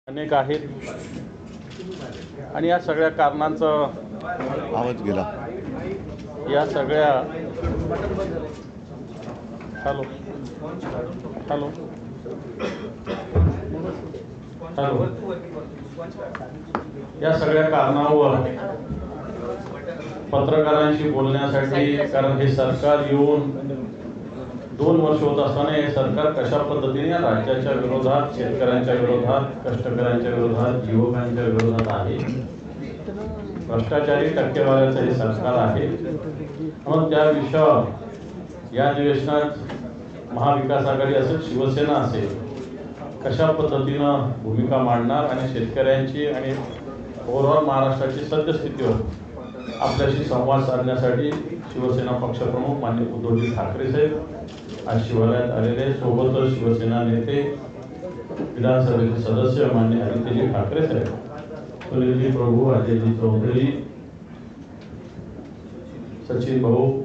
अनेक आहेत आणि या सगळ्या कारणांचा आवाज गेला। या सगळ्या हॅलो हॅलो हॅलो या सगळ्या कारणावर पत्रकारांशी बोलण्यासाठी, कारण हे सरकार येऊन 2 वर्ष होत असताना हे सरकार कशा पद्धतीने राज्याच्या विरोधात, शेतकऱ्यांच्या विरोधात, कष्टकऱ्यांच्या विरोधात, युवकांच्या विरोधात आहे, भ्रष्टाचारी टक्केवारीचं हे सरकार आहे। मग त्या विषयावर या अधिवेशनात महाविकास आघाडी असेल, शिवसेना असेल, कशा पद्धतीनं भूमिका मांडणार आणि शेतकऱ्यांची आणि ओव्हरऑल महाराष्ट्राची सद्यस्थितीवर आपल्याशी संवाद साधण्यासाठी शिवसेना पक्षप्रमुख माननीय उद्धवजी ठाकरे साहेब आज शिवालयात आलेले, सोबतच शिवसेना नेते, विधानसभेचे सदस्य माननीय आदित्यजी ठाकरे साहेब, सुनीलजी प्रभू, अजयजी चौधरी, सचिन भाऊ,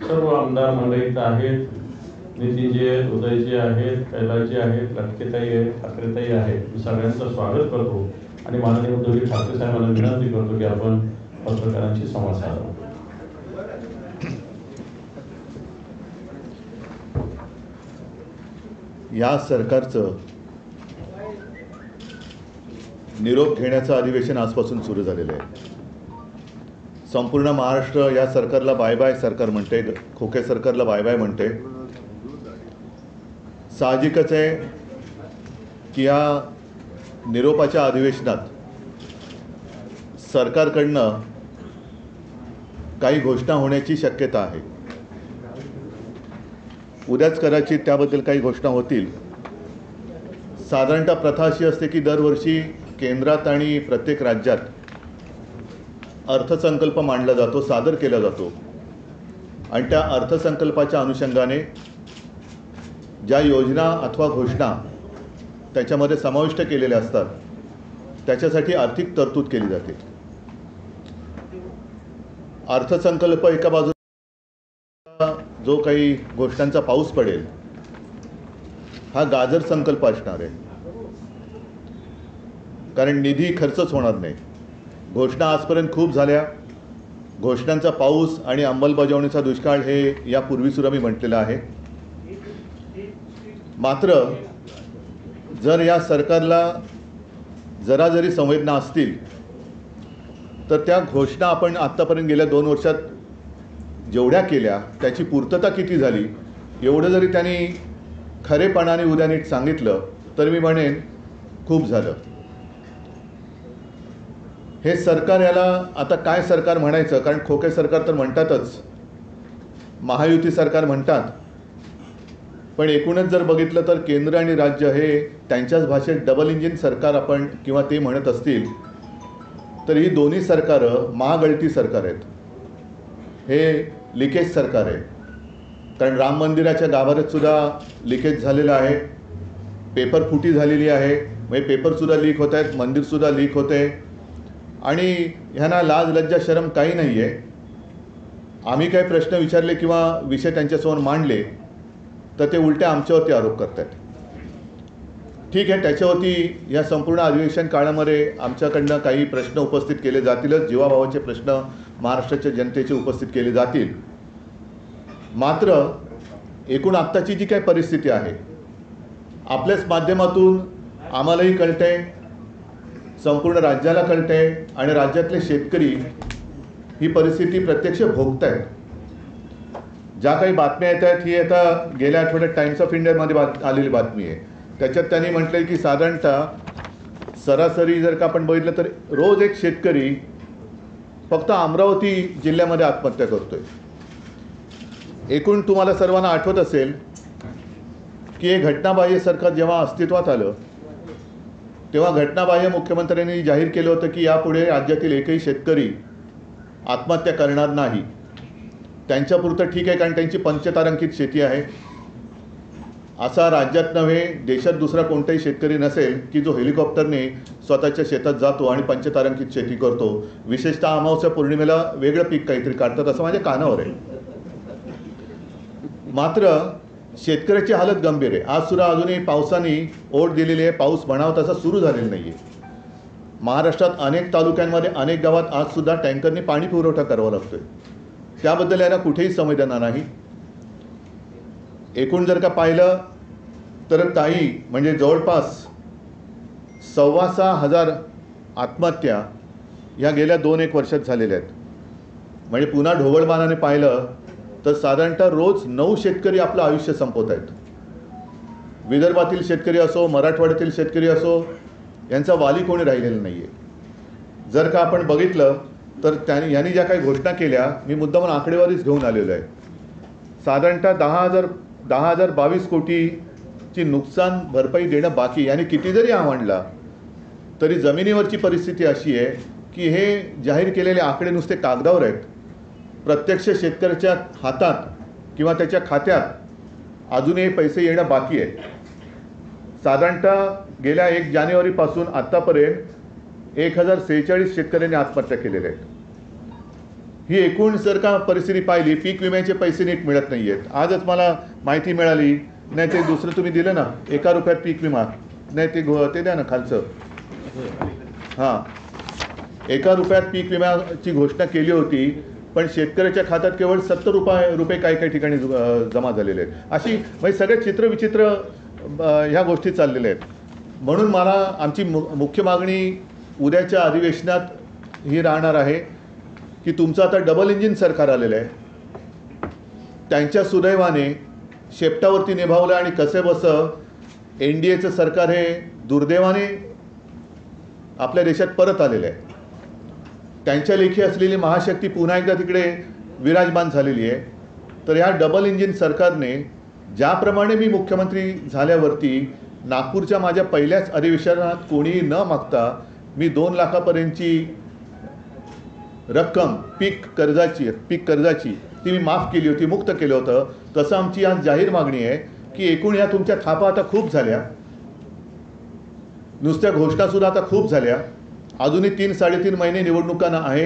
सर्व आमदार मंडळी इथं आहेत, नितीनजी आहेत, उदयजी आहेत, कैलासजी आहेत, लटकेताई आहेत, ठाकरेताई आहेत। मी सगळ्यांचं स्वागत करतो आणि माननीय उद्धवजी ठाकरे साहेबांना विनंती करतो की आपण पत्रकारांशी संवाद साधावा। या सरकारचं निरोप घेण्याचं अधिवेशन आजपासून सुरू झालेलं आहे। संपूर्ण महाराष्ट्र या सरकारला बाय बाय सरकार म्हणते, खोके सरकारला बाय बाय म्हणते। साहजिकच आहे की या निरोपाच्या अधिवेशनात सरकारकडनं काही घोषणा होण्याची शक्यता आहे। उद्याच कदाचित त्याबद्दल काही घोषणा होतील। साधारणतः प्रथा अशी असते की दरवर्षी केंद्रात आणि प्रत्येक राज्यात अर्थसंकल्प मांडला जातो, सादर केला जातो आणि त्या अर्थसंकल्पाच्या अनुषंगाने ज्या योजना अथवा घोषणा त्याच्यामध्ये समाविष्ट केलेल्या असतात त्याच्यासाठी आर्थिक तरतूद केली जाते। अर्थसंकल्प एका बाजूला जो काही घोषणांचा पाऊस पडेल हा गाजर संकल्प असणार आहे, कारण निधी खर्चच होणार नाही। घोषणा आजपर्यंत खूप झाल्या, घोषणांचा पाऊस आणि अंमलबजावणीचा दुष्काळ हे यापूर्वी सुद्धा मी म्हटलेलं आहे। मात्र जर या सरकारला जरा जरी संवेदना असतील तर त्या घोषणा आपण आत्तापर्यंत गेल्या 2 वर्षात जेवढ्या केल्या त्याची पूर्तता किती झाली एवढं जरी त्यांनी खरेपणाने उद्या नीट सांगितलं तर मी म्हणेन खूप झालं। हे सरकार, याला आता काय सरकार म्हणायचं, कारण खोके सरकार तर म्हणतातच, महायुती सरकार म्हणतात, पण एकूणच जर बघितलं तर केंद्र आणि राज्य हे त्यांच्याच भाषेत डबल इंजिन सरकार आपण किंवा ते म्हणत असतील तर ही दोन्ही सरकारं महागळती सरकार आहेत। हे लिकेज सरकार आहे, कारण राम मंदिराच्या गाभाऱ्यात सुद्धा लिकेज झालेलं आहे, पेपर फुटी झालेली आहे, म्हणजे पेपरसुद्धा लीक होत आहेत, मंदिरसुद्धा लीक होते आणि ह्यांना लाज लज्जा शरम काही नाही आहे। आम्ही काही प्रश्न विचारले किंवा विषय त्यांच्यासमोर मांडले तर ते उलटे आमच्यावरती आरोप करतात। ठीक आहे, त्याच्यावरती या संपूर्ण अधिवेशन काळामध्ये आमच्याकडनं काही प्रश्न उपस्थित केले जातीलच, जीवाभावाचे प्रश्न महाराष्ट्राच्या जनतेचे उपस्थित केले जातील। मात्र एकूण आत्ताची जी काही परिस्थिती आहे आपल्याच माध्यमातून आम्हालाही कळते, संपूर्ण राज्याला कळते आणि राज्यातले शेतकरी ही परिस्थिती प्रत्यक्ष भोगत आहेत। ज्या काही बातम्या येत आहेत ही आता गेल्या आठवड्यात टाइम्स ऑफ इंडियामध्ये आलेली बातमी आहे। त्याच्यात त्यांनी म्हटलं की साधारणतः सरासरी जर का आपण बघितलं तर रोज एक शेतकरी फक्त अमरावती जिल्ह्यामध्ये आत्महत्या करतोय। एकूण तुम्हाला सर्वांना आठवत असेल की हे घटनाबाह्य सरकार जेव्हा अस्तित्वात आलं तेव्हा घटनाबाह्य मुख्यमंत्र्यांनी जाहीर केलं होतं की यापुढे राज्यातील एकही शेतकरी आत्महत्या करणार नाही। त्यांच्यापुरतं ठीक आहे, कारण त्यांची पंचतारांकित शेती आहे। असा राज्यात नव्हे देशात दुसरा कोणताही शेतकरी नसेल की जो हेलिकॉप्टरने स्वतःच्या शेतात जातो आणि पंचतारांकित शेती करतो। विशेषतः अमावस्या पौर्णिमेला वेगळं पीक काहीतरी काढतात असं माझ्या कानावर आहे। मात्र शेतकऱ्याची हालत गंभीर आहे. आज सुद्धा अजूनही पावसाने ओढ दिलेली आहे. पाऊस म्हणावा तसा सुरू झालेला नाही आहे. महाराष्ट्रात अनेक तालुक्यांमध्ये अनेक गावात आज सुद्धा टँकरने पाणी पुरवठा करावा लागतोय. त्याबद्दल यांना कुठेही संवेदना नाही. एकूण जर का पाहिलं तर काही म्हणजे जवळपास 6,500 आत्महत्या ह्या गेल्या 2-1 वर्षात झालेल्या आहेत. म्हणजे पुन्हा ढोबळमानाने पाहिलं तर साधारणतः रोज 9 शेतकरी आपलं आयुष्य संपवत आहेत. विदर्भातील शेतकरी असो, मराठवाड्यातील शेतकरी असो, यांचा वाली कोणी राहिलेला नाही आहे. जर का आपण बघितलं तर यांनी ज्या काही घोषणा केल्या, मी मुद्दामून आकडेवारीच घेऊन आलेलो आहे. साधारणतः 10,022 कोटीची नुकसान भरपाई देणं बाकी. यांनी किती जरी आवडला तरी जमिनीवरची परिस्थिती अशी आहे की हे जाहीर केलेले आकडे नुसते कागदावर आहेत. प्रत्यक्ष शेतकऱ्याच्या हातात किंवा त्याच्या खात्यात अजूनही पैसे येणं बाकी आहे. साधारणतः गेल्या 1 जानेवारीपासून आत्तापर्यंत 1046 शेतकऱ्यांनी आत्महत्या केलेल्या आहेत. ही एकूण जर का परिस्थिती पाहिली, पीक विम्याचे पैसे नीट मिळत नाही आहेत. आजच मला माहिती मिळाली, नाही ते दुसरं तुम्ही दिलं ना, 1 रुपयात पीक विमा, नाही ते द्या ना खालचं. हां, 1 रुपयात पीक विम्याची घोषणा केली होती, पण शेतकऱ्याच्या खात्यात केवळ 70 रुपये काही ठिकाणी जमा झालेले आहेत. अशी म्हणजे सगळे चित्रविचित्र ह्या गोष्टी चाललेल्या आहेत. म्हणून मला आमची मुख्य मागणी उद्याच्या अधिवेशनात ही राहणार आहे की तुमचं आता डबल इंजिन सरकार आलेलं आहे. त्यांच्या सुदैवाने शेपटावरती निभावलं आणि कसेबसं NDAचं सरकार हे दुर्दैवाने आपल्या देशात परत आलेलं आहे. त्यांच्या लेखी असलेली महाशक्ती पुन्हा एकदा तिकडे विराजमान झालेली आहे. तर ह्या डबल इंजिन सरकारने ज्याप्रमाणे मी मुख्यमंत्री झाल्यावरती नागपूरच्या माझ्या पहिल्याच अधिवेशनात कोणीही न मागता मी 2 लाखापर्यंतची रक्कम पीक कर्जाची ती मी माफ केली होती, मुक्त केलं होतं. तसं आमची आज जाहीर मागणी आहे की एकूण या तुमच्या थापा आता खूप झाल्या, नुसत्या घोषणासुद्धा आता खूप झाल्या. अजूनही 3-3.5 महिने निवडणुकांना आहे.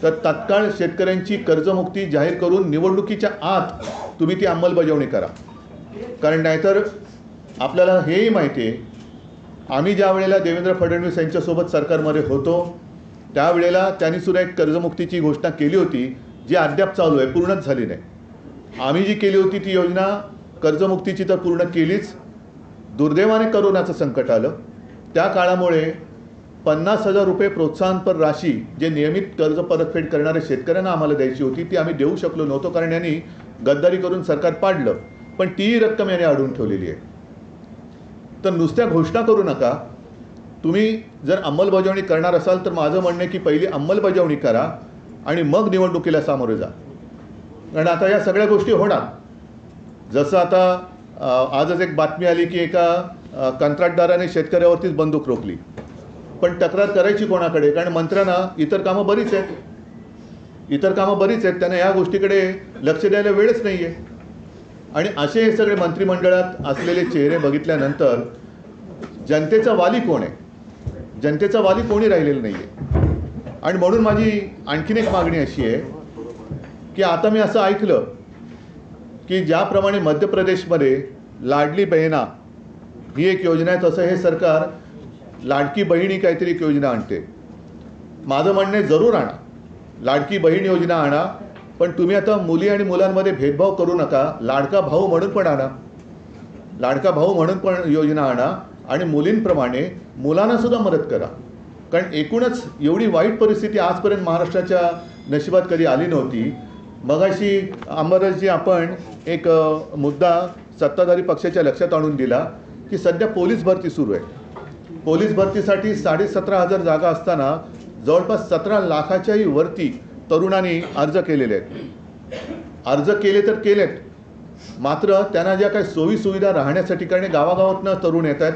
तर तात्काळ शेतकऱ्यांची कर्जमुक्ती जाहीर करून निवडणुकीच्या आत तुम्ही ती अंमलबजावणी करा. कारण नाहीतर आपल्याला हेही माहिती आहे, आम्ही ज्या वेळेला देवेंद्र फडणवीस यांच्यासोबत सरकारमध्ये होतो त्यावेळेला त्यांनीसुद्धा एक कर्जमुक्तीची घोषणा केली होती, जी अद्याप चालू आहे, पूर्णच झाली नाही. आम्ही जी केली होती ती योजना कर्जमुक्तीची तर पूर्ण केलीच. दुर्दैवाने करोनाचं संकट आलं. त्या काळामुळे 50,000 रुपये प्रोत्साहनपर राशी जे नियमित कर्ज परतफेड करणाऱ्या शेतकऱ्यांना आम्हाला द्यायची होती ती आम्ही देऊ शकलो नव्हतो, कारण यांनी गद्दारी करून सरकार पाडलं. पण ती रक्कम यांनी अडवून ठेवलेली आहे. तर नुसत्या घोषणा करू नका. तुम्ही जर अंमलबजावणी करणार असाल तर माझं म्हणणं आहे की पहिली अंमलबजावणी करा आणि मग निवडणुकीला सामोरे जा. कारण आता या सगळ्या गोष्टी होणार. जसं आता आजच एक बातमी आली की एका कंत्राटदाराने शेतकऱ्यावरतीच बंदूक रोखली. पण तक्रार करायची कोणाकडे? कारण मंत्र्यांना इतर कामं बरीच आहेत, त्यांना या गोष्टीकडे लक्ष द्यायला वेळच नाही आहे. आणि असे हे सगळे मंत्रिमंडळात असलेले चेहरे बघितल्यानंतर जनतेचा वाली कोण आहे? जनतेचा वाली कोणी राहिलेलं नाही आहे. आणि म्हणून माझी आणखीन एक मागणी अशी आहे की आता मी असं ऐकलं की ज्याप्रमाणे मध्य प्रदेशमध्ये लाडली बहिणा ही एक योजना आहे, तसं हे सरकार लाडकी बहीण ही काहीतरी एक योजना आणते. माझं म्हणणं आहे जरूर आणा, लाडकी बहीण योजना आणा, पण तुम्ही आता मुली आणि मुलांमध्ये भेदभाव करू नका. लाडका भाऊ म्हणून पण योजना आणा आणि मुलींप्रमाणे मुलांनासुद्धा मदत करा. कारण एकूणच एवढी वाईट परिस्थिती आजपर्यंत महाराष्ट्राच्या नशिबात कधी आली नव्हती. मगाशी अंबरजी आपण एक मुद्दा सत्ताधारी पक्षाच्या लक्षात आणून दिला की सध्या पोलीस भरती सुरू आहे. पोलीस भरतीसाठी 17,500 जागा असताना जवळपास 17 लाखाच्याही वरती तरुणांनी अर्ज केलेले आहेत. अर्ज केले तर केलेत, मात्र त्यांना ज्या काही सोयीसुविधा राहण्यासाठी, कारण गावागावातनं तरुण येत आहेत.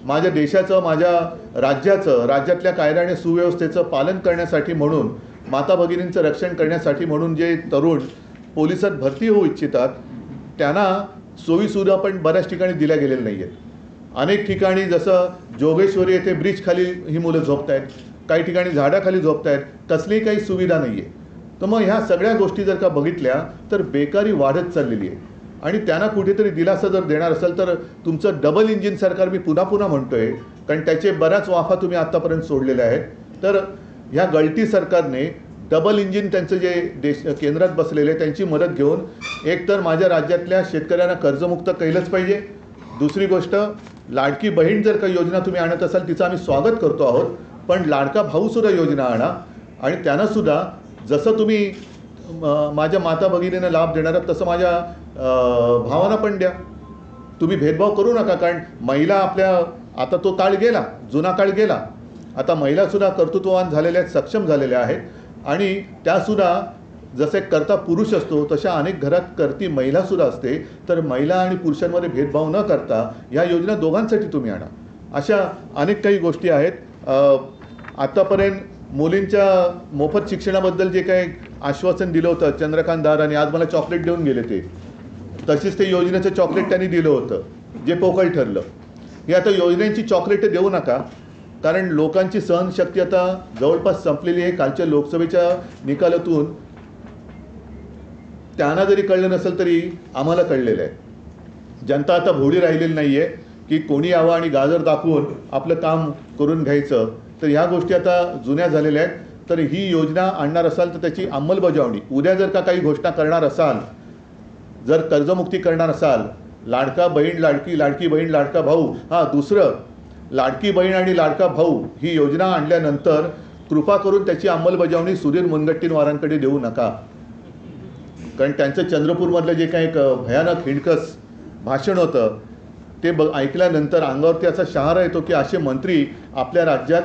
माझ्या देशाचं, माझ्या राज्यातल्या कायदा आणि सुव्यवस्थेचं पालन करण्यासाठी म्हणून, माता भगिनींचं रक्षण करण्यासाठी म्हणून जे तरुण पोलिसात भरती होऊ इच्छितात त्यांना सोयीसुविधा पण बऱ्याच ठिकाणी दिल्या गेलेल्या नाही आहेत. अनेक ठिकाणी जसं जोगेश्वरी येथे ब्रिजखाली ही मुलं झोपत आहेत, काही ठिकाणी झाडाखाली झोपत आहेत, कसलीही काही सुविधा नाही आहे. तर मग ह्या सगळ्या गोष्टी जर का बघितल्या तर बेकारी वाढत चाललेली आहे. आणि त्यांना कुठेतरी दिलासा जर देणार असेल तर तुमचं डबल इंजिन सरकार मी पुन्हा पुन्हा म्हणतोय, कारण त्याचे बऱ्याच वाफा तुम्ही आत्तापर्यंत सोडलेल्या आहेत. तर ह्या गळती सरकारने डबल इंजिन त्यांचं जे केंद्रात बसलेले त्यांची मदत घेऊन एकतर माझ्या राज्यातल्या शेतकऱ्यांना कर्जमुक्त केलंच पाहिजे. दुसरी गोष्ट, लाडकी बहीण जर काही योजना तुम्ही आणत असाल तिचं आम्ही स्वागत करतो आहोत, पण लाडका भाऊसुद्धा योजना आणा आणि त्यांनासुद्धा जसं तुम्ही माझ्या माता भगिनींना लाभ देणार आहात तसं माझ्या भावांना पण द्या. तुम्ही भेदभाव करू नका, कारण महिला आपल्या आता तो काळ गेला, जुना काळ गेला. आता महिलासुद्धा कर्तृत्ववान झालेल्या आहेत, सक्षम झालेल्या आहेत आणि त्यासुद्धा जसे करता पुरुष असतो तशा अनेक घरात करती महिलासुद्धा असते. तर महिला आणि पुरुषांमध्ये भेदभाव न करता ह्या योजना दोघांसाठी तुम्ही आणा. अशा अनेक काही गोष्टी आहेत. आत्तापर्यंत मुलींच्या मोफत शिक्षणाबद्दल जे काही आश्वासन दिलं होतं चंद्रकांत दादांनी, आज मला चॉकलेट देऊन गेले ते, तसेच ते योजनेचं चॉकलेट त्यांनी दिलं होतं जे पोकळ ठरलं. हे आता योजनेची चॉकलेट देऊ नका, कारण लोकांची सहनशक्ती आता जवळपास संपलेली आहे. कालच्या लोकसभेच्या निकालातून त्यांना जरी कळलं नसेल तरी आम्हाला कळलेलं आहे. जनता आता भोळी राहिलेली नाही आहे की कोणी यावं आणि गाजर दाखवून आपलं काम करून घ्यायचं. तर ह्या गोष्टी आता जुन्या झालेल्या आहेत. तर ही योजना आणणार असाल तर त्याची अंमलबजावणी उद्या जर का काही घोषणा करणार असाल, जर कर्जमुक्ती करणार असाल, लाडका बहीण लाडकी, लाडकी बहीण लाडका भाऊ, दुसरं लाडकी बहीण आणि लाडका भाऊ ही योजना आणल्यानंतर कृपा करून त्याची अंमलबजावणी सुधीर मुनगंटीवारांकडे देऊ नका, कारण त्यांचं चंद्रपूरमधलं जे काही एक भयानक हिणकस भाषण होतं ते ऐकल्यानंतर अंगावरती असा शहारा येतो की असे मंत्री आपल्या राज्यात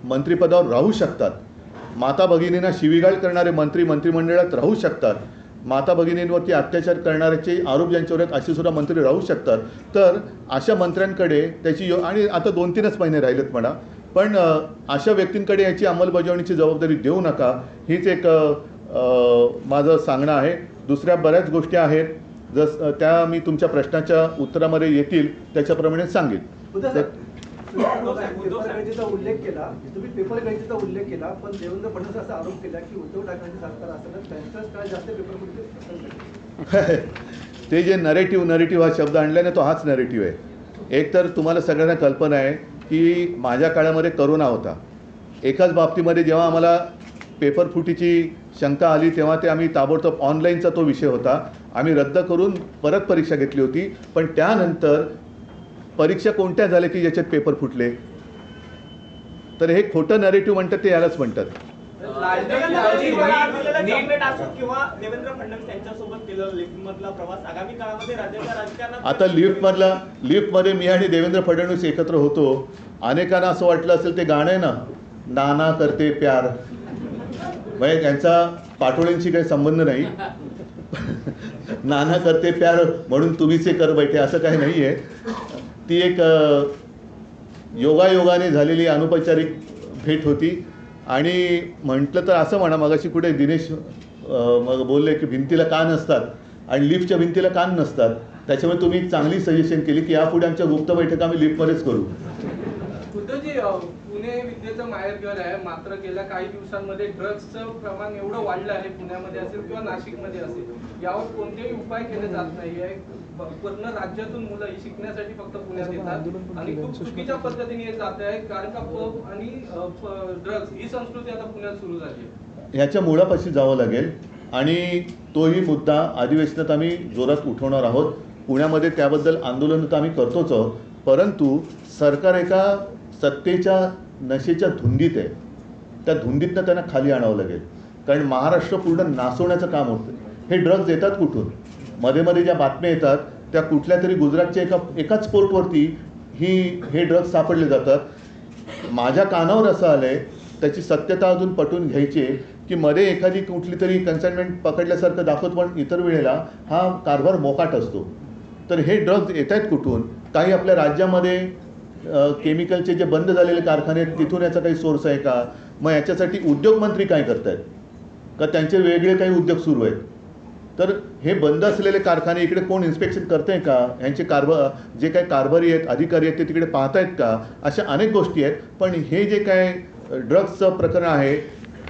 मंत्रिपदावर राहू शकतात. माता भगिनींना शिवीगाळ करणारे मंत्री मंत्रिमंडळात राहू शकतात. माता भगिनींवरती अत्याचार करणाऱ्याचे आरोप ज्यांच्यावर आहेत असे सुद्धा मंत्री राहू शकतात. तर अशा मंत्र्यांकडे त्याची आणि आता 2-3च महिने राहिलेत म्हणा, पण अशा व्यक्तींकडे याची अंमलबजावणीची जबाबदारी देऊ नका. हीच एक माझं सांगणं आहे. दुसऱ्या बऱ्याच गोष्टी आहेत त्या मी तुमच्या प्रश्नाच्या उत्तरामध्ये येतील त्याच्याप्रमाणे सांगेन. पेपर गळतीचा उल्लेख केला, तुम्ही पेपर गळतीचा उल्लेख केला, पण देवेंद्र फडणवीस असा आरोप केला की उद्धव ठाकरेंची सरकार असताना त्यांच्याच काळ जास्त पेपर फुटले. ते जे नरेटिव्ह हा शब्द आणल्याने तो हाच नरेटिव्ह आहे. एक तर तुम्हाला सगळ्यांना कल्पना आहे की माझ्या काळामध्ये करोना होता. एकाच बाबतीमध्ये जेव्हा आम्हाला पेपर फुटीची शंका आली तेव्हा ते आम्ही ताबडतोब ऑनलाईनचा तो विषय होता, आम्ही रद्द करून परत परीक्षा घेतली होती. पण त्यानंतर परीक्षा कोणत्या झाल्या की ज्याच्यात पेपर फुटले? तर हे खोटं नरेटिव्ह म्हणतात, ते यालाच म्हणतात. आता लिफ्टमध्ये मी आणि देवेंद्र फडणवीस एकत्र होतो. अनेकांना असं वाटलं असेल ते गाणं आहे ना, नाना करते प्यार, म्हणजे त्यांचा पाटोळ्यांशी काही संबंध नाही. नाना करते प्यार म्हणून तुम्हीच कर बैठे असं काही नाही आहे. ती एक योगायोगाने झालेली अनौपचारिक भेट होती. आणि म्हटलं तर असं म्हणा, मगाशी कुठे दिनेश मग बोलले की भिंतीला कान असतात आणि लिफ्टच्या भिंतीला कान नसतात. त्याच्यामुळे तुम्ही एक चांगली सजेशन केली की यापुढे आमच्या गुप्त बैठका आम्ही लिफ्टमध्येच करू. उद्धवजी, पुणे विद्येचं माहेरघर आहे, मात्र गेल्या काही दिवसांमध्ये ड्रग्सचं प्रमाण एवढं वाढलं आहे, पुण्यामध्ये असेल किंवा नाशिकमध्ये असेल, यावर कोणतेही उपाय केले जात नाही आहे. पूर्ण राज्यातून मुलं शिकण्यासाठी फक्त पुण्यात येतात आणि खूप चुकीच्या पद्धतीने हे जात आहे, कारण का पब आणि ड्रग्स ही संस्कृती आता पुण्यात सुरू झाली आहे. ह्याच्या मुळापाशी जावं लागेल आणि तोही मुद्दा अधिवेशनात आम्ही जोरात उठवणार आहोत. पुण्यामध्ये त्याबद्दल आंदोलन तर आम्ही करतोच आहोत, परंतु सरकार एका सत्तेच्या नशेच्या धुंदीत आहे. त्या धुंदीतनं त्यांना खाली आणावं लागेल, कारण महाराष्ट्र पूर्ण नासवण्याचं काम होतं. हे ड्रग्ज येतात कुठून? मध्ये मध्ये ज्या बातम्या येतात त्या कुठल्या तरी गुजरातच्या एकाच पोर्टवरती हे ड्रग्ज सापडले जातात. माझ्या कानावर असं आलं आहे, त्याची सत्यता अजून पटवून घ्यायची आहे की मध्ये एखादी कुठली तरी कन्साइनमेंट पकडल्यासारखं दाखवत, पण इतर वेळेला हा कारभार मोकाट असतो. तर हे ड्रग्ज येत आहेत कुठून? काही आपल्या राज्यामध्ये केमिकलचे जे बंद झालेले कारखाने आहेत तिथून याचा काही सोर्स आहे का? मग याच्यासाठी उद्योगमंत्री काय करत आहेत का? त्यांचे वेगळे काही उद्योग सुरू आहेत. तर हे बंद असलेले कारखाने इकडे कोण इन्स्पेक्शन करत आहे का? यांचे जे काही कारभारी आहेत, अधिकारी आहेत, ते तिकडे पाहत आहेत का? अशा अनेक गोष्टी आहेत. पण हे जे काय ड्रग्सचं प्रकरण आहे,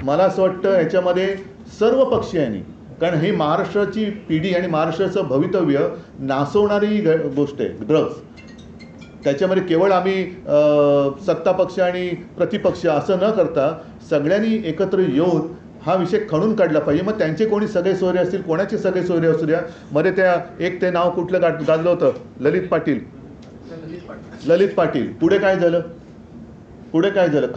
मला असं वाटतं याच्यामध्ये सर्व पक्षीयांनी कारण ही महाराष्ट्राची पिढी आणि महाराष्ट्राचं भवितव्य नासवणारी गोष्ट आहे ड्रग्ज. त्याच्यामध्ये केवळ आम्ही सत्तापक्ष आणि प्रतिपक्ष असं न करता सगळ्यांनी एकत्र येऊन हा विषय खणून काढला पाहिजे. मग त्यांचे कोणी सगळे सोयरे असतील, कोणाचे सगळे सोयरे असू द्या. मध्ये त्या एक ते नाव कुठलं गाजलं होतं, ललित पाटील. पुढे काय झालं?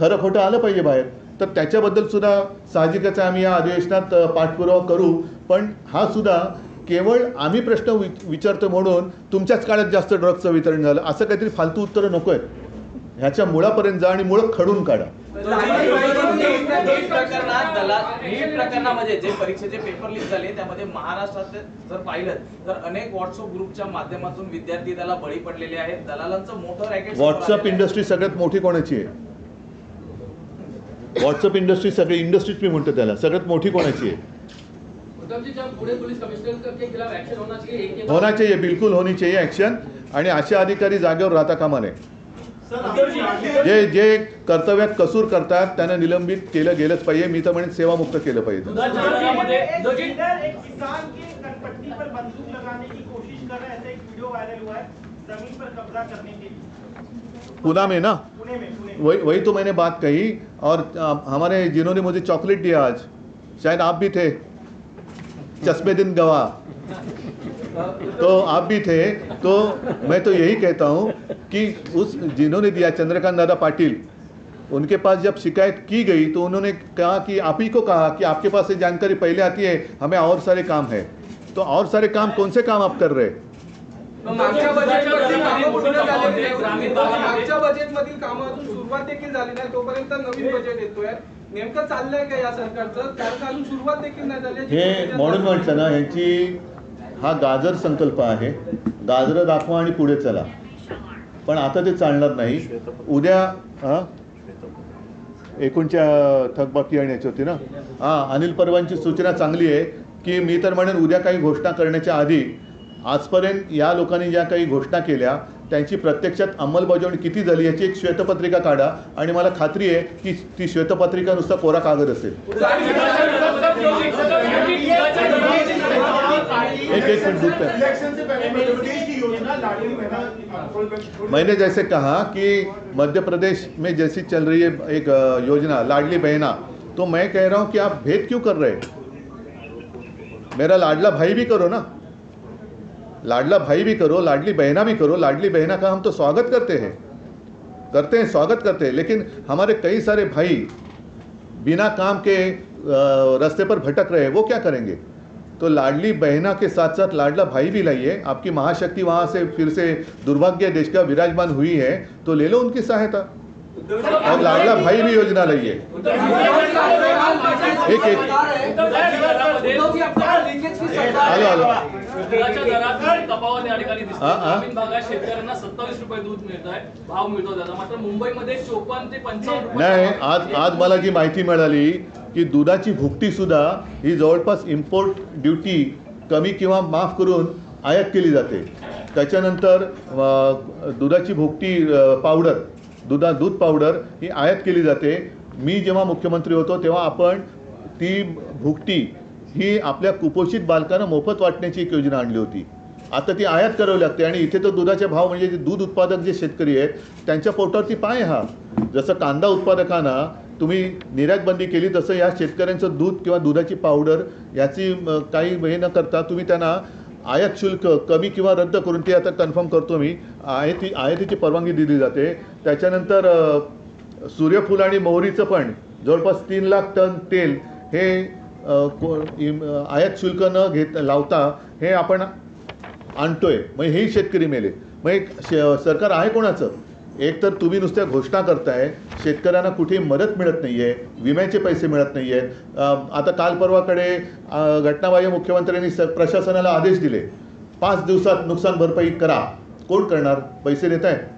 खरं खोटं आलं पाहिजे बाहेर. तर त्याच्याबद्दल सुद्धा साहजिकच आहे, आम्ही या अधिवेशनात पाठपुरावा करू. पण हा सुद्धा केवळ आम्ही प्रश्न विचारतो म्हणून तुमच्याच काळात जास्त ड्रग्जचं वितरण झालं असं काहीतरी फालतू उत्तरं नको आहेत. ह्याच्या मुळापर्यंत जा आणि मुळं खडून काढा. नीट प्रकरणामध्ये जे परीक्षेचे पेपर लीक झाले त्यामध्ये महाराष्ट्रात जर पाहिलं तर अनेक व्हॉट्सअप ग्रुपच्या माध्यमातून विद्यार्थी त्याला बळी पडलेले आहेत. दलालांचं मोठं रॅकेट. व्हॉट्सअप इंडस्ट्री सगळ्यात मोठी कोणाची आहे? व्हॉट्सअप इंडस्ट्री सगळी इंडस्ट्रीज मी म्हणतो त्याला, सगळ्यात मोठी कोणाची आहे? होना चाहिए, बिल्कुल होनी चाहिए एक्शन. आणि असे अधिकारी जागेवर राहता कामा नये. जे कर्तव्यात कसूर करतात त्यांना निलंबित केलं गेलंच पाहिजे. मी तर म्हणेन सेवामुक्त केलं पाहिजे. पुणे में ना, वही तो मैंने बात कही. और हमारे जिन्होंने मुझे चॉकलेट दिया आज, शायद आप भी थे, चश्मे दिन गवाह, तो आप भी थे. तो मैं तो यही कहता हूँ कि उस जिन्होंने दिया चंद्रकांत दादा पाटिल, उनके पास जब शिकायत की गई तो उन्होंने कहा कि आप ही को कहा कि आपके पास ये जानकारी पहले आती है, हमें और सारे काम है. तो और सारे काम कौन से काम आप कर रहे? मागच्या बजेटमधील कामं अजून सुरुवात देखील झाली नाही, तोपर्यंत नवीन बजेट येतोय. नेमकं चाललंय का या सरकारचं? कारण अजून सुरुवात देखील नाही झाली. हे म्हणून म्हटलं ना, ह्यांची हा गाजर संकल्प आहे. गाजरं दाखवा आणि पुढे चला. पण आता ते चालणार नाही. उद्या एकूणच्या थकबाकी आणि याची होती ना. अनिल परवांची सूचना चांगली आहे की मी तर म्हणेन उद्या काही घोषणा करण्याच्या आधी आजपर्यंत या लोकांनी ज्या काही घोषणा केल्या त्यांची प्रत्यक्षात अंमलबजावणी किती झाली याची एक श्वेतपत्रिका काढा. आणि मला खात्री आहे की ती श्वेतपत्रिका नुसता कोरा कागद असेल. एक मिनट. मैंने जैसे कहा कि मध्य प्रदेश में जैसी चल रही है एक योजना लाडली बहना, तो मैं कह रहा हूं कि आप भेद क्यों कर रहे हैं? मेरा लाडला भाई भी करो ना, लाडला भाई भी करो, लाडली बहना भी करो. लाडली बहना का हम तो स्वागत करते हैं, स्वागत करते हैं. लेकिन हमारे कई सारे भाई बिना काम के रास्ते पर भटक रहे हैं, वो क्या करेंगे? तो लाडली बहना के साथ साथ लाडला भाई भी लाइए. आपकी महाशक्ति वहाँ से फिर से दुर्भाग्य देश का विराजमान हुई है, तो ले लो उनकी सहायता. और लाडला भाई भी योजना लाइए. एक ग्रामीण भागात शेतकऱ्यांना 27 रुपये दूध मिळत आहे, भाव मिळतो त्याचा. मात्र मुंबईमध्ये 54 ते 55 रुपये. नाही, आज मला जी माहिती मिळाली की दुधाची भुकटी सुद्धा ही जवळपास इम्पोर्ट ड्युटी कमी किंवा माफ करून आयात केली जाते. त्याच्यानंतर दुधाची भुकटी पावडर, दूध पावडर ही आयात केली जाते. मी जेव्हा मुख्यमंत्री होतो तेव्हा आपण ती भुकटी ही आपल्या कुपोषित बालकांना मोफत वाटण्याची एक योजना आणली होती. आता ती आयात करावी लागते. आणि इथे तर दुधाचे भाव म्हणजे जे दूध उत्पादक जे शेतकरी आहेत त्यांच्या पोटावरती पाय. हा जसं कांदा उत्पादकांना तुम्ही निर्यात बंदी केली, तसं या शेतकऱ्यांचं दूध किंवा दुधाची पावडर याची काही हे न करता तुम्ही त्यांना आयात शुल्क कमी किंवा रद्द करून, ती आता कन्फर्म करतो मी, आयातीची परवानगी दिली जाते. त्याच्यानंतर सूर्यफूल आणि मोहरीचं पण जवळपास 3 लाख टन तेल हे आयात शुल्क न लावता हे आपण आणतोय. मग हेही शेतकरी मेले. मग सरकार आहे कोणाचं? एक तर तुम्ही नुसत्या घोषणा करताय, शेतकऱ्यांना कुठेही मदत मिळत नाही आहे, विम्याचे पैसे मिळत नाही आहेत. आता काल परवाकडे घटनाबाह्य मुख्यमंत्र्यांनी प्रशासनाला आदेश दिले 5 दिवसात नुकसान भरपाई करा. कोण करणार? पैसे देत आहे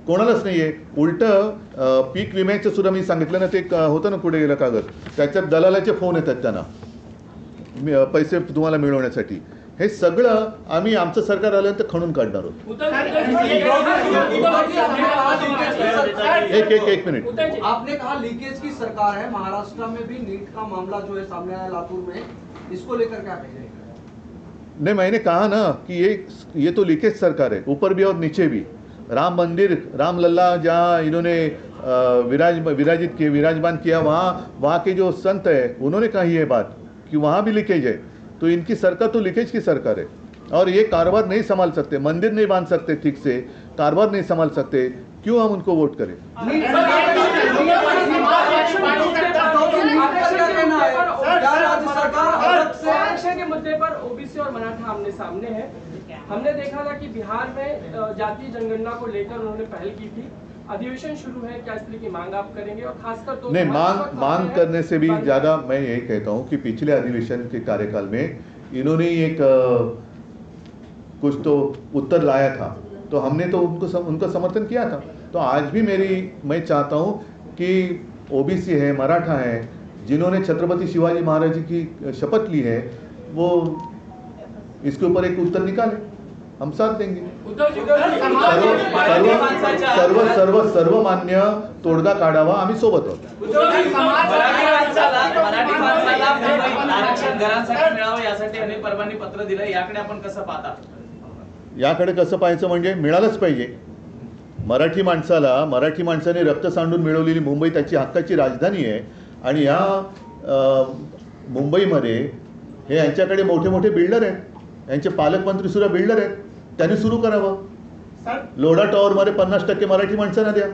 कोणालाच नाही आहे. उलटं पीक विम्याचं सुद्धा मी सांगितलं ना, ते होतं ना पुढे गेलं कागद, त्याच्यात दलालाचे फोन येतात त्यांना पैसे तुम्हाला मिळवण्यासाठी. हे सगळं आम्ही आमचं सरकार आल्यानंतर खणून काढणार आहोत. एक मिनिट. आपने कहा लीकेज की सरकार है, महाराष्ट्र में भी नीट का मामला जो है सामने आया लातूर में, इसको लेकर क्या कहेंगे? नहीं, मैंने कहा ना कि ये तो लीकेज सरकार है, ऊपर भी और नीचे भी. राम मंदिर, राम लल्ला जहाँ इन्होंने विराजमान किया, वहाँ के जो संत है उन्होंने कही है बात कि वहाँ भी लीकेज है. तो इनकी सरकार तो लीकेज की सरकार है और ये कारोबार नहीं संभाल सकते, मंदिर नहीं बांध सकते ठीक से, कारोबार नहीं संभाल सकते, क्यों हम उनको वोट करें? आरक्षण के मुद्दे पर ओबीसी और मराठा आमने सामने है. हमने देखा था कि बिहार में जातीय जनगणना को लेकर उन्होंने पहल की थी. अधिवेशन शुरू है, क्या इस तरह की मांग आप करेंगे? और खासकर तो नहीं, मांग करने से भी ज़्यादा मैं यही कहता हूँ कि पिछले अधिवेशन के कार्यकाल में इन्होंने एक कुछ तो उत्तर लाया था, तो हमने तो उनका समर्थन किया था. तो आज भी मैं चाहता हूँ कि ओबीसी है, मराठा है, जिन्होंने छत्रपति शिवाजी महाराज जी की शपथ ली है, वो इसके ऊपर एक उत्तर निकाले, हम साथ देंगे. सर्व मान्य तोडगा काढावा, आम्ही सोबत आहोत. मराठी माणसाला मुंबईत आरक्षण घरांसाठी मिळावं यासाठी अनेक परवानगी पत्र दिलं, याकडे आपण कसं पाहता? याकडे कसं पाहायचं म्हणजे मिळालंच पाहिजे. मराठी माणसाने रक्त सांडून मिळवलेली मुंबई त्याची हक्काची राजधानी आहे आणि या मुंबईमध्ये हे यांच्याकडे मोठे मोठे बिल्डर आहेत, यांचे पालकमंत्री सुद्धा बिल्डर आहेत, त्यांनी सुरू करावं. लोढा टॉवरमध्ये 50% मराठी माणसांना द्या.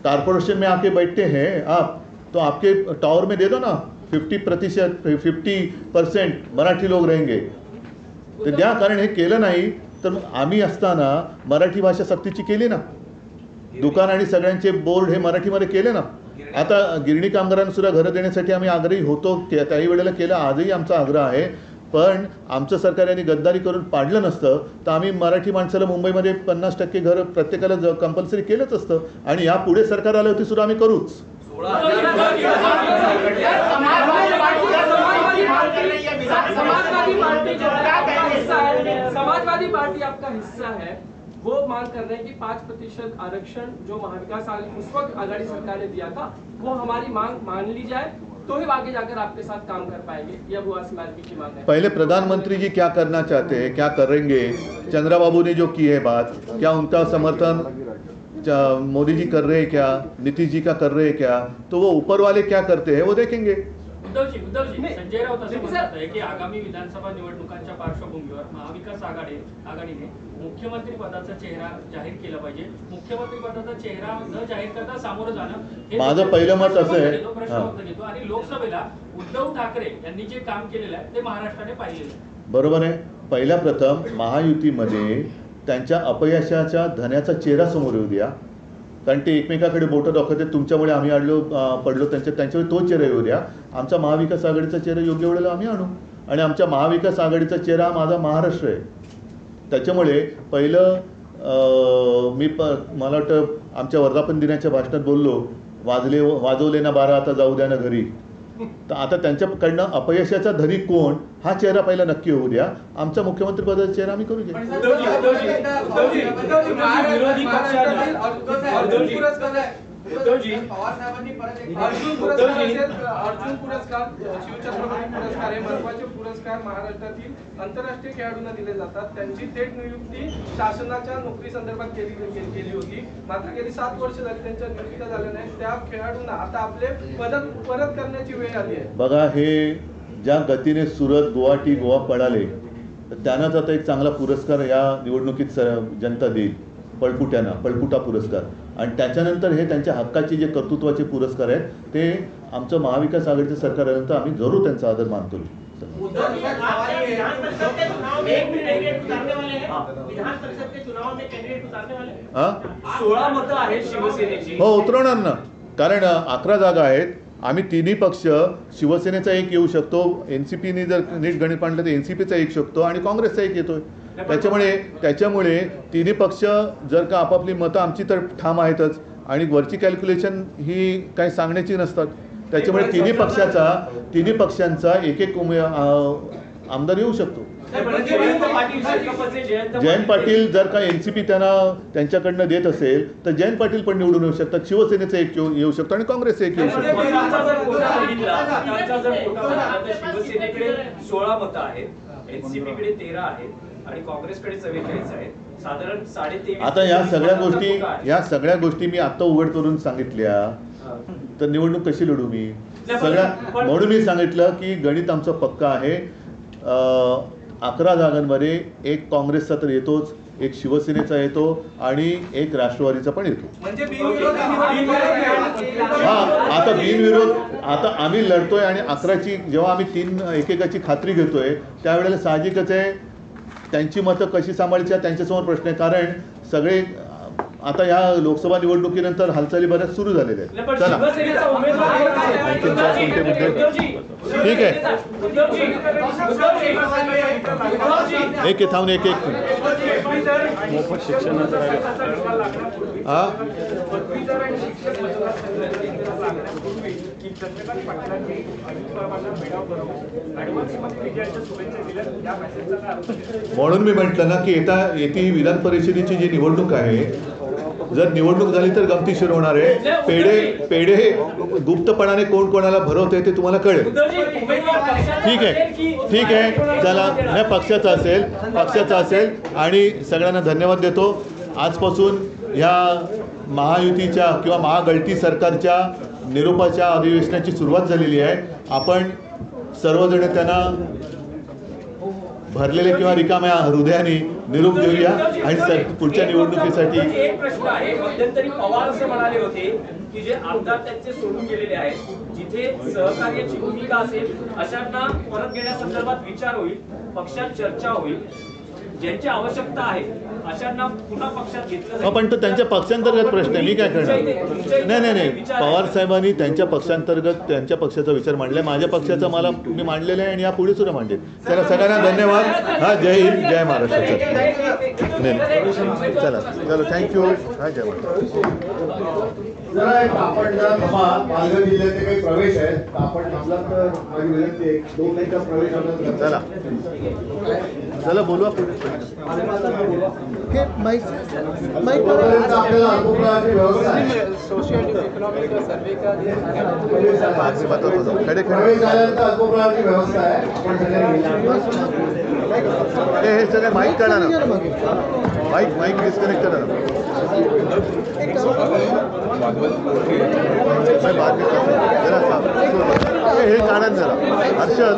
कॉर्पोरेशन में आके बैठते हैं आप, तो आपके टॉवर में दे दो ना 50% मराठी लोग रहेंगे, तर द्या. कारण हे केलं नाही तर आम्ही असताना मराठी भाषा सक्तीची केली ना, दुकान आणि सगळ्यांचे बोर्ड हे मराठीमध्ये केले ना. आता गिरणी कामगारांना सुद्धा घरं देण्यासाठी आम्ही आग्रही होतो, त्याही वेळेला केलं, आजही आमचा आग्रह आहे. पण आमचं सरकार यांनी गद्दारी करून पाडलं नसतं तर आम्ही मराठी माणसाला मुंबईमध्ये 50% घरं प्रत्येकाला कंपल्सरी केलंच असतं आणि या पुढे सरकार आलं होती सुद्धा आम्ही करूच. समाजवादी पार्टी आपका हिस्सा है, वो मांग कर रहे हैं कि 5% आरक्षण जो महाविकास आघाड़ी उस वक्त आघाड़ी सरकार ने दिया था, वो हमारी मांग मान ली जाए तो ही आगे जाकर आपके साथ काम कर पाएंगे. यह बुआसी मार्गी की मांग है. पहले प्रधानमंत्री जी क्या करना चाहते हैं, क्या करेंगे? चंद्रबाबू ने जो की है बात, क्या उनका समर्थन मोदी जी कर रहे हैं क्या, नीतीश जी का कर रहे हैं क्या? तो वो ऊपर वाले क्या करते हैं वो देखेंगे. उद्धव जी संजय राऊत असं म्हणत आहे की आगामी विधानसभा निवडणुकांच्या पार्श्वभूमीवर महाविकास आघाडीने मुख्यमंत्री पदाचा चेहरा जाहीर केला पाहिजे. मुख्यमंत्री पदाचा चेहरा न जाहीर करता सामोरं जाणं हे माझं पहिलं मत असं आहे. प्रश्न उत्तर घेतो आणि लोकसभेला उद्धव ठाकरे यांनी जे काम केलेलं आहे ते महाराष्ट्राने पाहिलेलं आहे. बरोबर आहे. पहिल्या प्रथम महायुतीमध्ये त्यांच्या अपयशाच्या धन्याचा चेहरा समोर येऊ द्या, कारण ते एकमेकाकडे बोटं दाखवते, तुमच्यामुळे आम्ही पडलो, त्यांच्यावर तो चेहरा येऊ द्या. आमचा महाविकास आघाडीचा चेहरा योग्य वेळेला आम्ही आणू आणि आमच्या महाविकास आघाडीचा चेहरा माझा महाराष्ट्र आहे. त्याच्यामुळे पहिलं मला वाटतं आमच्या वर्धापन दिनाच्या भाषणात बोललो, वाजवले ना 12 आता जाऊ द्या ना घरी. तर आता त्यांच्याकडनं अपयशाचा धनी कोण हा चेहरा पहिला नक्की होऊ द्या. आमचा मुख्यमंत्री पदाचा चेहरा आम्ही करू द्या. पवार साहेबांनी अर्जुन पुरस्कार, शिवछत्रपती पुरस्कार हे महत्त्वाचे पुरस्कार महाराष्ट्रातील आंतरराष्ट्रीय खेळाडूंना दिले जातात. त्यांची थेट नियुक्ती शासनाच्या नोकरी संदर्भात केली होती. मात्र गेली 7 वर्ष झाली त्यांच्या नियुक्त्या झाल्या नाहीत. त्या खेळाडूंना आता आपले पदक परत करण्याची वेळ आली आहे. बघा, हे ज्या गतीने सुरत, गुवाहाटी, गोवा पळाले तर त्यांनाच आता एक चांगला पुरस्कार या निवडणुकीत जनता देईल, पळपुटा पुरस्कार. आणि त्याच्यानंतर हे त्यांच्या हक्काचे जे कर्तृत्वाचे पुरस्कार आहेत ते आमचं महाविकास आघाडीचं सरकार आल्यानंतर आम्ही जरूर त्यांचा आदर मान करू. हो, उतरवणार ना, कारण 11 जागा आहेत. आम्ही तिन्ही पक्ष, शिवसेनेचा एक येऊ शकतो, NCPने जर नीट गणित मांडलं तर NCPचा एक शकतो आणि काँग्रेसचा एक येतोय. त्याच्यामुळे तिन्ही पक्ष जर का आपापली मतं, आमची तर ठाम आहेतच आणि वरची कॅल्क्युलेशन ही काही सांगण्याची नसतात. त्याच्यामुळे तिन्ही पक्षांचा एक आमदार येऊ शकतो. जयंत पाटील जर का एनसीपी त्यांना त्यांच्याकडनं देत असेल तर जयंत पाटील पण निवडून येऊ शकतात, शिवसेनेचं एक येऊ शकतो आणि काँग्रेसचं एक येऊ शकतो. शिवसेनेकडे 16 मतं आहेत, एनसीपीकडे 13 आहेत आणि काँग्रेसकडे 44 आहेत. साधारण 23.5. आता या सगळ्या गोष्टी मी आता उघड करून सांगितल्या तर निवडणूक कशी लढू मी? म्हणून मी सांगितलं की गणित आमचं पक्का आहे. 11 जागांमध्ये एक काँग्रेसचा तर येतोच, एक शिवसेनेचा येतो आणि एक राष्ट्रवादीचा पण येतो. आता बिनविरोध आता आम्ही लढतोय आणि 11ची जेव्हा आम्ही 3 एकेकाची खात्री घेतोय त्यावेळेला साहजिकच आहे त्यांची मतं कशी सांभाळायची त्यांच्यासमोर प्रश्न आहे. कारण सगळे आता या लोकसभा निवडणुकीनंतर हालचाली बऱ्याच सुरू झालेल्या आहेत. चला ठीक आहे, एक थांबून एक मोफत शिक्षणाचं म्हणून मी म्हटलं ना की येती विधान परिषदेची जी निवडणूक आहे, जर निवडणूक झाली तर गमतीशीर होणार आहे. पेढे गुप्तपणाने कोण कोणाला भरवते ते तुम्हाला कळेल. ठीक आहे चला, हे पक्षाचा असेल आणि सगळ्यांना धन्यवाद देतो. आजपासून ह्या महायुतीच्या किंवा महागळती सरकारच्या निरोपाच्या अधिवेशनाची सुरुवात झालेली आहे. आपण सर्वजण त्यांना भरलेले किंवा रिकाम्या हृदयाने निरोप देऊया आणि पुढच्या निवडणुकीसाठी. एक प्रश्न आहे, मध्यंतरी पवार असं म्हणाले होते की जे आमदार त्यांचे सोडून गेलेले आहेत, जिथे सहकार्याची भूमिका असेल अशांना परत घेण्यासंदर्भात विचार होईल, पक्षात चर्चा होईल, ज्यांची आवश्यकता आहे अशांना पुन्हा पक्षात घेतलं जाईल. पण तो त्यांच्या पक्षांतर्गत प्रश्न आहे, मी काय करणार? नाही पवार साहेबांनी त्यांच्या पक्षांतर्गत त्यांच्या पक्षाचा विचार मांडलाय. माझ्या पक्षाचा मी मांडलेला आहे आणि या पुढे सुद्धा मांडेल. चला सगळ्यांना धन्यवाद. हा, जय हिंद, जय महाराष्ट्र. चला थँक्यू. हा, जय महाराष्ट्र. आपण जर पालघर जिल्ह्याचे काही प्रवेश आहेत तर आपण थांबला तर माझी विनंती आहे, 2 मिनिटं प्रवेश. चला बोलवा पुढे. आपल्याला अल्पप्रमाणाची व्यवस्था आहे. प्रवेश झाल्यानंतर अल्पप्रमाणाची व्यवस्था आहे. आपण हे सगळे माईक काढा ना, माईक डिस्कनेक्ट करा ना. हे काढा जरा हर्षद.